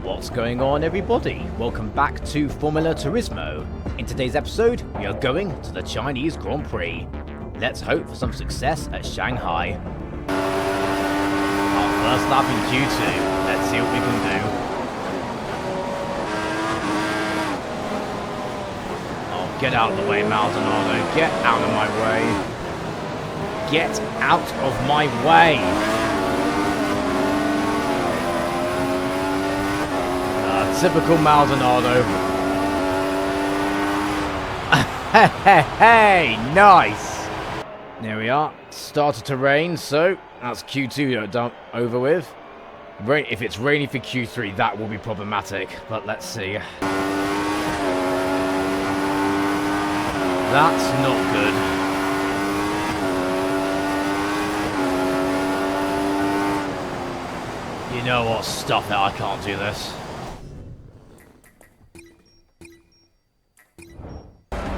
What's going on, everybody? Welcome back to Formula Turismo. In today's episode, we are going to the Chinese Grand Prix. Let's hope for some success at Shanghai. Our first lap in Q2. Let's see what we can do. Oh, get out of the way, Maldonado. Get out of my way. Get out of my way. Typical Maldonado. Hey, nice. There we are. Started to rain, so that's Q2 over with. If it's raining for Q3, that will be problematic. But let's see. That's not good. You know what? Stuff it. I can't do this.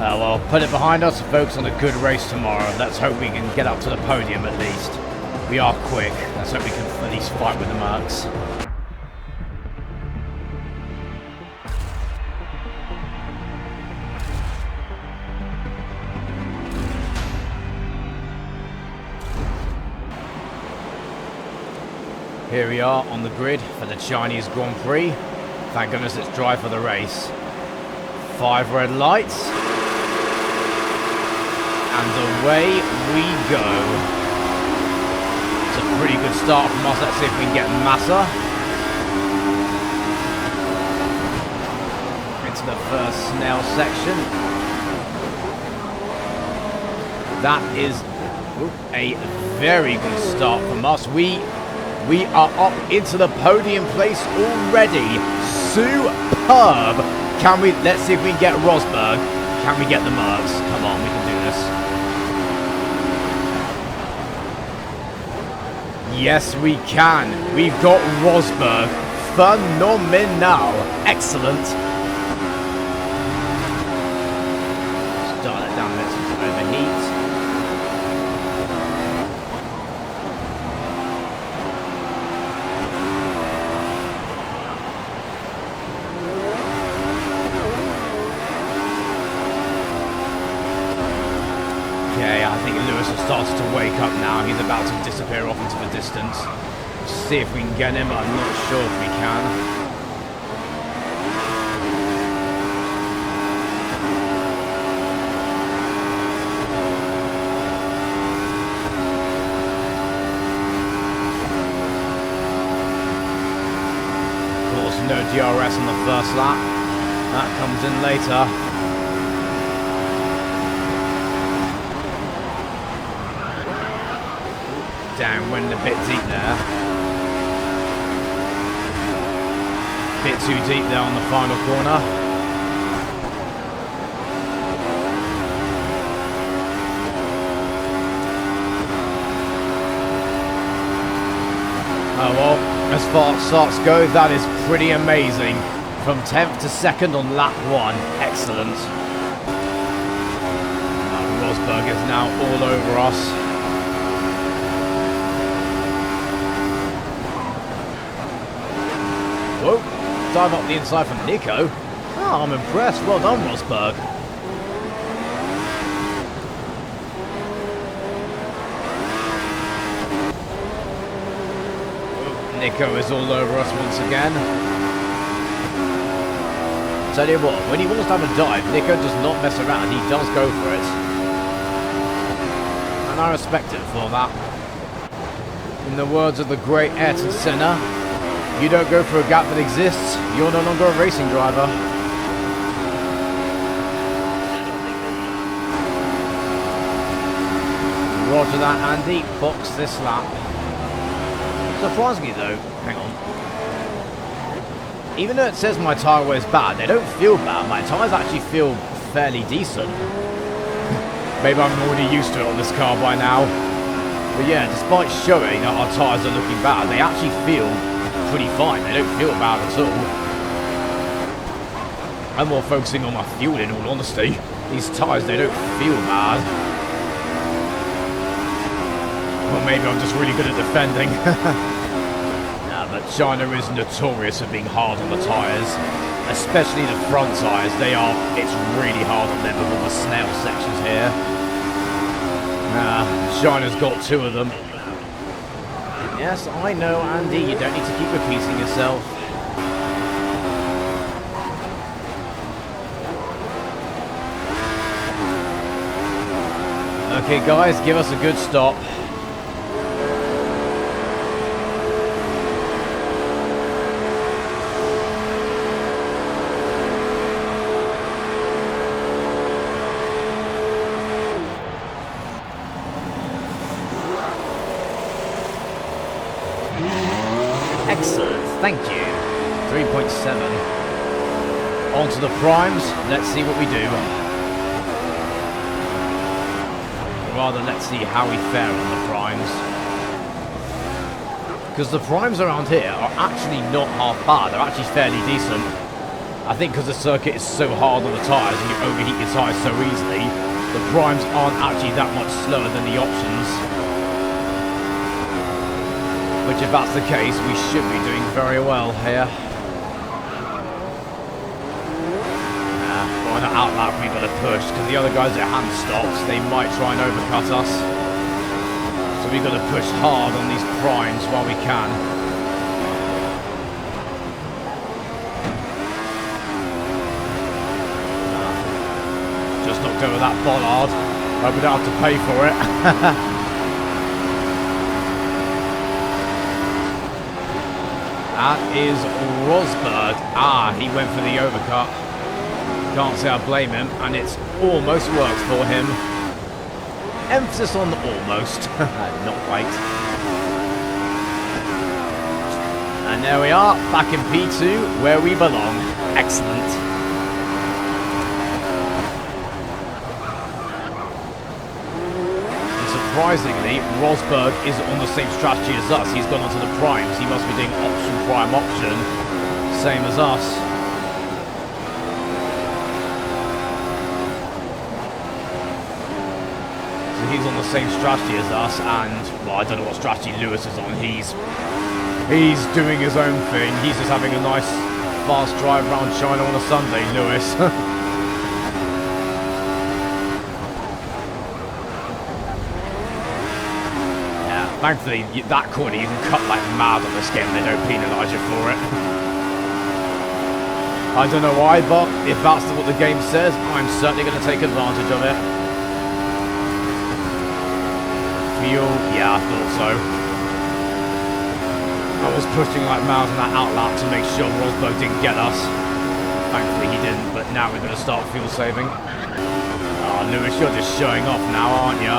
Well, put it behind us and focus on a good race tomorrow. Let's hope we can get up to the podium at least. We are quick. Let's hope we can at least fight with the Mercs. Here we are on the grid for the Chinese Grand Prix. Thank goodness it's dry for the race. 5 red lights. And away we go. It's a pretty good start from us. Let's see if we can get Massa into the first snail section. That is a very good start from us. We are up into the podium place already. Superb. Let's see if we can get Rosberg. Can we get the Mercs? Come on, we can do this. Yes, we can. We've got Rosberg. Phenomenal. Excellent. Start it down. Let's overheat. Okay, I think Lewis has started to wake up now. He's about to disappear off into the distance. See if we can get him, but I'm not sure if we can. Of course, no DRS on the first lap. That comes in later. Down, went a bit deep there. Bit too deep there on the final corner. Oh well, as far as starts go, that is pretty amazing. From 10th to 2nd on lap 1. Excellent. Rosberg is now all over us. Whoa, dive up the inside from Nico. Oh, I'm impressed. Well done, Rosberg. Oh, Nico is all over us once again. Tell you what, when he wants to have a dive, Nico does not mess around. He does go for it. And I respect him for that. In the words of the great Ayrton Senna, you don't go for a gap that exists, you're no longer a racing driver. Roger that, Andy. Box this lap. Surprisingly though, hang on. Even though it says my tyre wear is bad, they don't feel bad. My tyres actually feel fairly decent. Maybe I'm already used to it on this car by now. But yeah, despite showing that our tyres are looking bad, they actually feel pretty fine. They don't feel bad at all. I'm more focusing on my fuel in all honesty. These tyres, they don't feel bad. Well, maybe I'm just really good at defending. Nah, but China is notorious for being hard on the tyres, especially the front tyres. It's really hard on them with all the snail sections here. China's got 2 of them. Yes, I know, Andy, you don't need to keep repeating yourself. Okay, guys, give us a good stop. Excellent, thank you. 3.7. On to the primes. Let's see what we do. Rather, let's see how we fare on the primes. Because the primes around here are actually not half bad. They're actually fairly decent. I think because the circuit is so hard on the tyres and you overheat your tyres so easily, the primes aren't actually that much slower than the options. Which, if that's the case, we should be doing very well here. On the outlap, we've got to push, because the other guys at hand stops, they might try and overcut us. So we've got to push hard on these primes while we can. Just knocked over that bollard. Hope we don't have to pay for it. That is Rosberg. He went for the overcut. Can't say I blame him, and it's almost worked for him. Emphasis on almost, not quite. And there we are, back in P2, where we belong. Excellent. And surprisingly, Rosberg is on the same strategy as us. He's gone onto the primes. He must be doing option, prime, option, same as us. He's on the same strategy as us, and well, I don't know what strategy Lewis is on. He's doing his own thing. He's just having a nice fast drive around China on a Sunday, Lewis. Yeah, thankfully that corner you can cut like mad on this game. They don't penalise you for it. I don't know why, but if that's what the game says, I'm certainly going to take advantage of it. Yeah, I thought so. I was pushing like mad on that outlap to make sure Rosberg didn't get us. Thankfully he didn't, but now we're going to start fuel saving. Oh, Lewis, you're just showing off now, aren't you?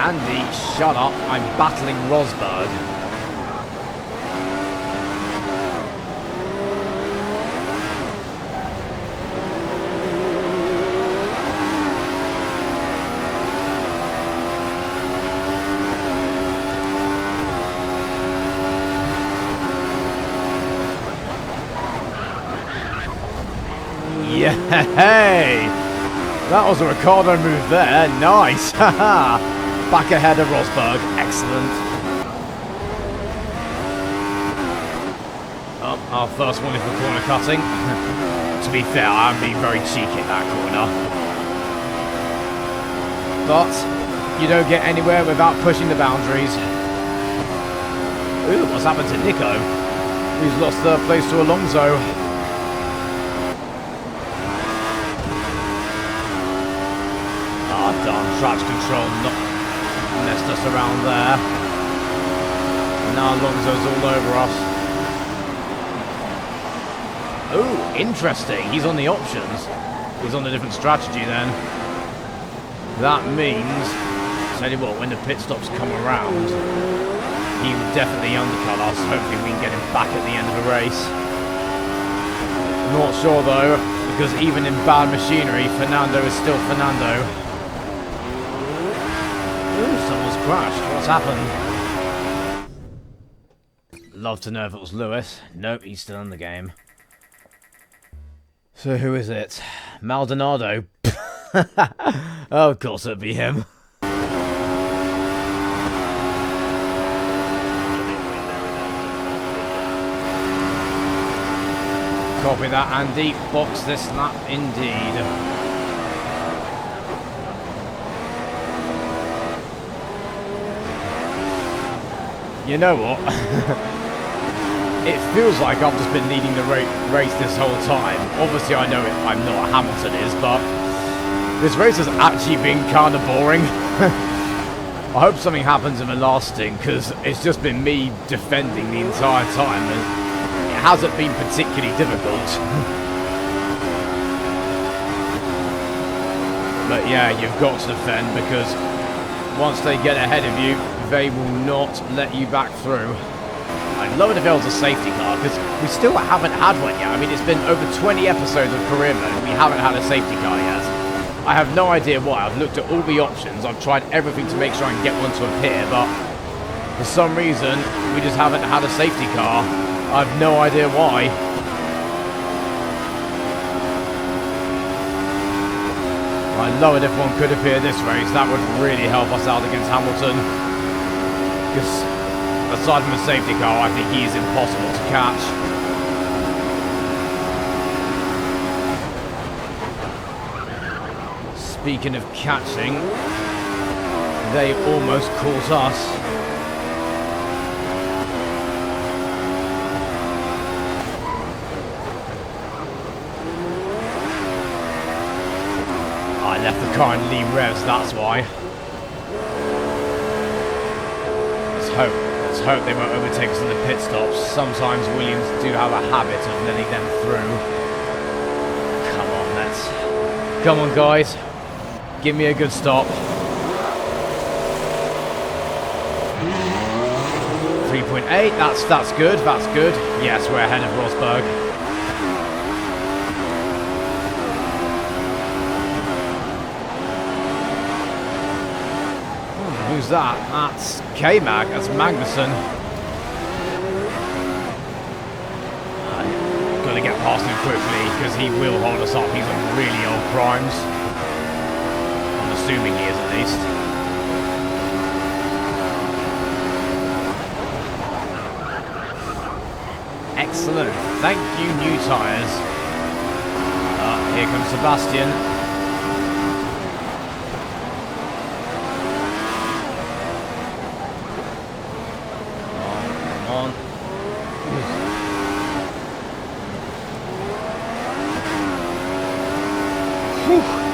Andy, shut up. I'm battling Rosberg. Yeah, hey! That was a Ricardo move there. Nice! Back ahead of Rosberg. Excellent. Oh, our first warning for corner cutting. To be fair, I'm being very cheeky at that corner. But you don't get anywhere without pushing the boundaries. Ooh, what's happened to Nico? He's lost third place to Alonso. Traction control not messed us around there. And now Alonso's all over us. Oh, interesting. He's on the options. He's on a different strategy then. That means, tell you what, when the pit stops come around, he will definitely undercut us. Hopefully we can get him back at the end of the race. Not sure though, because even in bad machinery, Fernando is still Fernando. Ooh, someone's crashed. What's happened? Love to know if it was Lewis. Nope, he's still in the game. So who is it? Maldonado. Oh, of course it'd be him. Copy that, Andy. Box this lap indeed. You know what? It feels like I've just been leading the race this whole time. Obviously, I know I'm not. Hamilton is, but this race has actually been kind of boring. I hope something happens in the last stint, because it's just been me defending the entire time, and it hasn't been particularly difficult. But yeah, you've got to defend, because once they get ahead of you, they will not let you back through. I'd love it if there was a safety car, because we still haven't had one yet. I mean, it's been over 20 episodes of career mode, we haven't had a safety car yet. I have no idea why. I've looked at all the options, I've tried everything to make sure I can get one to appear, but for some reason, we just haven't had a safety car. I have no idea why. I'd love it if one could appear this race. That would really help us out against Hamilton. Because aside from a safety car, I think he is impossible to catch. Speaking of catching, they almost caught us. I left the car in Lee revs, that's why. Let's hope they won't overtake us in the pit stops. Sometimes Williams do have a habit of letting them through. Come on guys, give me a good stop. 3.8, that's good, Yes, we're ahead of Rosberg. Who's that? That's K-Mag, that's Magnussen. Got to get past him quickly because he will hold us up. He's on really old primes. I'm assuming he is at least. Excellent. Thank you, new tyres. Here comes Sebastian.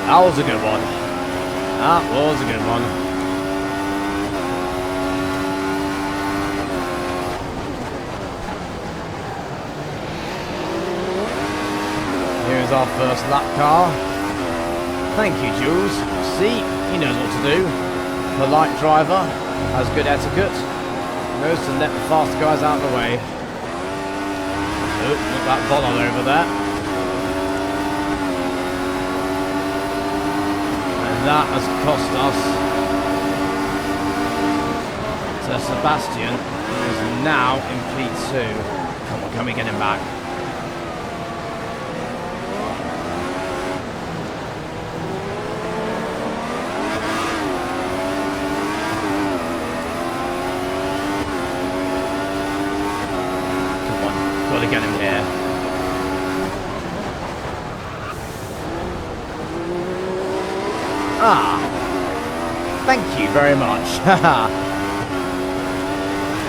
That was a good one. That was a good one. Here's our first lap car. Thank you, Jules. See, he knows what to do. Polite driver, has good etiquette. Knows to let the fast guys out of the way. Oh, look at that bottle over there. That has cost us. So Sebastian is now in P2. Come on, can we get him back? Come on, got to get him here. Ah, thank you very much.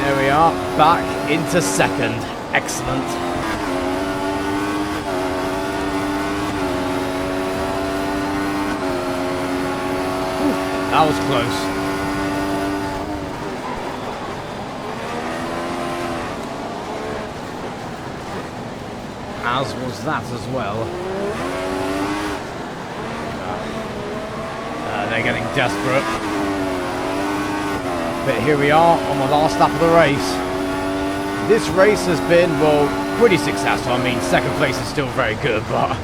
There we are, back into second. Excellent. That was close. As was that as well. They're getting desperate. But here we are on the last lap of the race. This race has been, well, pretty successful. I mean, second place is still very good, but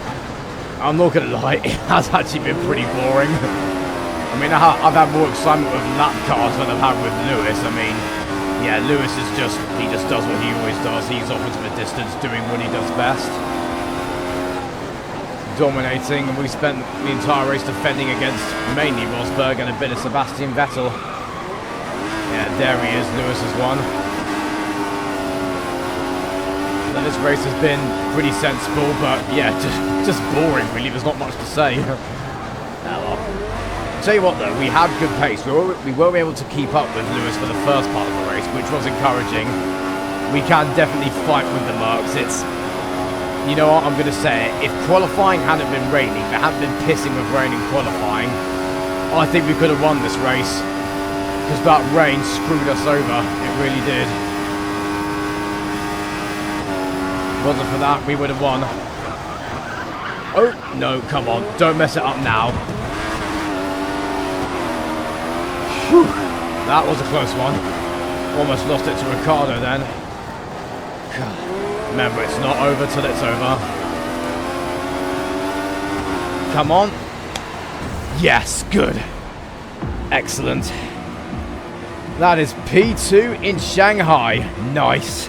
I'm not going to lie, it has actually been pretty boring. I mean, I've had more excitement with lap cars than I've had with Lewis. I mean, yeah, Lewis is he just does what he always does. He's off into the distance doing what he does best. Dominating, and we spent the entire race defending against mainly Rosberg and a bit of Sebastian Vettel. Yeah, there he is, Lewis has won. then this race has been pretty sensible, but yeah, just boring really. There's not much to say. Tell you what though, we had good pace. We were able to keep up with Lewis for the first part of the race, which was encouraging. We can definitely fight with the Mercs. It's, you know what, I'm going to say it. If qualifying hadn't been raining, if it hadn't been pissing with rain in qualifying, I think we could have won this race. Because that rain screwed us over. It really did. Wasn't for that, we would have won. Oh, no, come on. Don't mess it up now. Whew. That was a close one. Almost lost it to Ricardo then. Remember, it's not over till it's over. Come on. Yes, good. Excellent. That is P2 in Shanghai. Nice.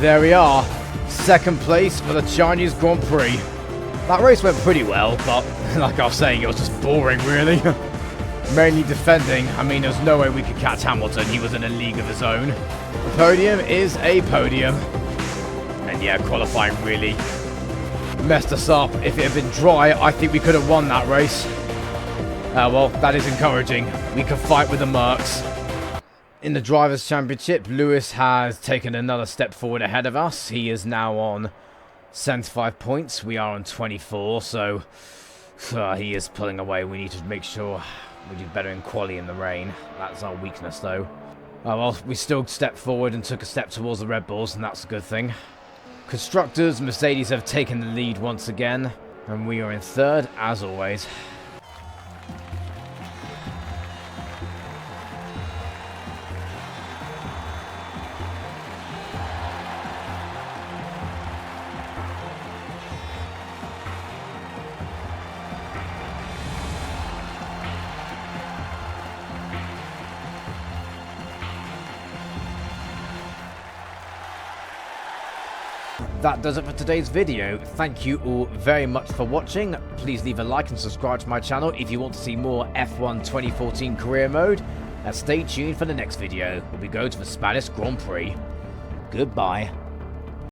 There we are. Second place for the Chinese Grand Prix. That race went pretty well, but like I was saying, it was just boring, really. Mainly defending. I mean, there's no way we could catch Hamilton. He was in a league of his own. The podium is a podium. And yeah, qualifying really messed us up. If it had been dry, I think we could have won that race. Well, that is encouraging. We could fight with the Mercs. In the Drivers' Championship, Lewis has taken another step forward ahead of us. He is now on 75 points. We are on 24, so he is pulling away. We need to make sure we do better in quali in the rain. That's our weakness, though. Oh, well, we still stepped forward and took a step towards the Red Bulls, and that's a good thing. Constructors, Mercedes have taken the lead once again, and we are in third, as always. That does it for today's video. Thank you all very much for watching. Please leave a like and subscribe to my channel if you want to see more F1 2014 career mode. And stay tuned for the next video where we go to the Spanish Grand Prix. Goodbye.